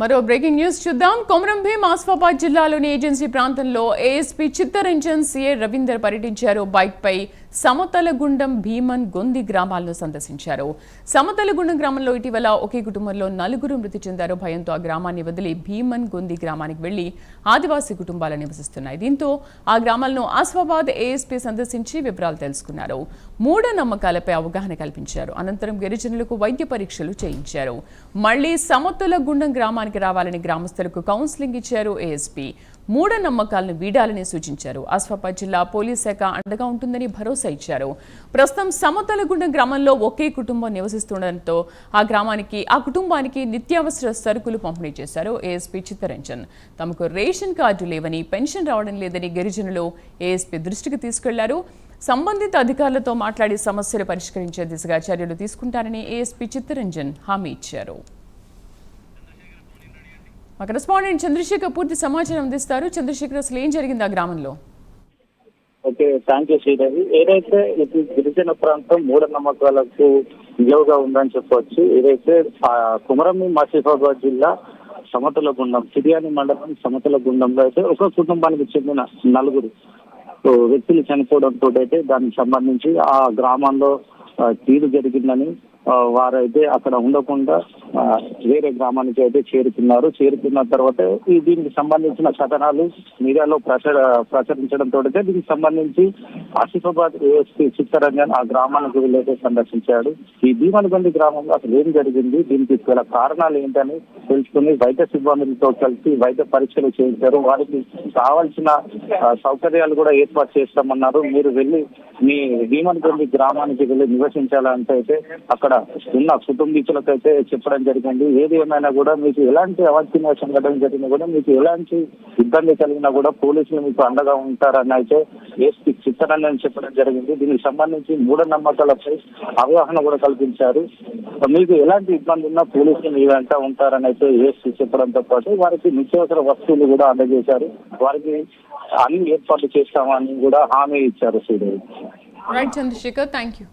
మరో breaking news చూద్దాం. కొమరం భీం ఆసిఫాబాద్ జిల్లాలోని ఏజెన్సీ ప్రాంతంలో ఏఎస్పీ చిత్తరంజన్ సీఏ రవీందర్ పర్యటించారు. బైక్ పై సమతలగుండం భీమన్ గొంది గ్రామాలను సందర్శించారు. సమతలగుండం గ్రామంలో ఇటీవల ఒకే కుటుంబంలో 4 మృతి చెందారు. భయంతో ఆ గ్రామాన్ని వదిలి భీమన్ గొంది గ్రామానికి వెళ్లి ఆదివాసీ కుటుంబాలు నివసిస్తున్నాయి. దీంతో ఆ గ్రామాలను ఆసిఫాబాద్ ఏఎస్పీ సందర్శించి వివరాలు తెలుసుకున్నారు. మూఢనమ్మకాలపై అవగాహన కల్పించారు. అనంతరం గిరిజనులకు వైద్య పరీక్షలు చేయించారు. మళ్లీ సమతలగుండం గ్రామానికి రావాలని గ్రామస్తులకు కౌన్సిలింగ్ ఇచ్చారు ఏఎస్పీ. మూఢనమ్మకాలను వీడాలని సూచించారు. ఆసిఫాబాద్ జిల్లా పోలీస్ శాఖ అండగా ఉంటుందని భరోసా ఇచ్చారు. ప్రస్తుతం సమతలగుండం గ్రామంలో ఒకే కుటుంబం నివసిస్తుండటంతో ఆ కుటుంబానికి నిత్యావసర సరుకులు పంపిణీ చేశారు ఏఎస్పీ చిత్తరంజన్. తమకు రేషన్ కార్డు లేవని, పెన్షన్ రావడం లేదని గిరిజనులు ఏఎస్పీ దృష్టికి తీసుకెళ్లారు. సంబంధిత అధికారులతో మాట్లాడి సమస్యలు పరిష్కరించే దిశగా చర్యలు తీసుకుంటారని ఏఎస్పీ చిత్తరంజన్ హామీ ఇచ్చారు. మా కరెస్పాండెంట్ చంద్రశేఖర్ పూర్తి సమాచారం అందిస్తారు. చంద్రశేఖర్, అసలు ఏం జరిగింది ఆ గ్రామంలో? Okay, thank you Sridevi. ఏదైతే ఇది గిరిజన ప్రాంతం మూఢనమ్మకాలకు నిలువుగా ఉందని చెప్పవచ్చు. ఏదైతే కొమరం భీం ఆసిఫాబాద్ జిల్లా సమతలగుండం సిరియాని మండలం సమతలగుండంలో అయితే ఒక కుటుంబానికి చెందిన 4 వ్యక్తులు చనిపోవడంతో అయితే దానికి సంబంధించి ఆ గ్రామంలో తీరు జరిగిందని వారైతే అక్కడ ఉండకుండా వేరే గ్రామానికి అయితే చేరుకున్న తర్వాత దీనికి సంబంధించిన కథనాలు మీడియాలో ప్రచురించడంతో దీనికి సంబంధించి ఆసిఫాబాద్ ఏఎస్పీ చిత్తరంజన్ ఆ గ్రామానికి వెళ్ళైతే సందర్శించాడు. ఈ భీమనగండి గ్రామంలో అసలు ఏం జరిగింది, దీనికి గల కారణాలు ఏంటని తెలుసుకుని వైద్య సిబ్బందితో కలిసి వైద్య పరీక్షలు చేయించారు. వారికి కావాల్సిన సౌకర్యాలు కూడా ఏర్పాటు చేస్తామన్నారు. మీరు వెళ్ళి మీ భీమనగండి గ్రామానికి వెళ్ళి నివసించాలంటే అయితే అక్కడ ఉన్న కుటుంబీకులకైతే చెప్పడం జరిగింది. ఏది ఏమైనా కూడా మీకు ఎలాంటి అవాంఛనీయ సంఘటన జరిగినా కూడా, మీకు ఎలాంటి ఇబ్బంది కలిగినా కూడా పోలీసులు మీకు అండగా ఉంటారని అయితే ఏఎస్పీ చిత్తరంజన్ చెప్పడం జరిగింది. దీనికి సంబంధించి మూఢనమ్మకాలపై అవగాహన కూడా కల్పించారు. మీకు ఎలాంటి ఇబ్బంది ఉన్నా పోలీసులు మీ వెంట ఉంటారని అయితే ఏఎస్పీ చెప్పడంతో పాటు వారికి నిత్యావసర వస్తువులు కూడా అందజేశారు. వారికి అన్ని ఏర్పాట్లు చేస్తామని కూడా హామీ ఇచ్చారు. Sridevi. Right Chandrashekar, thank you.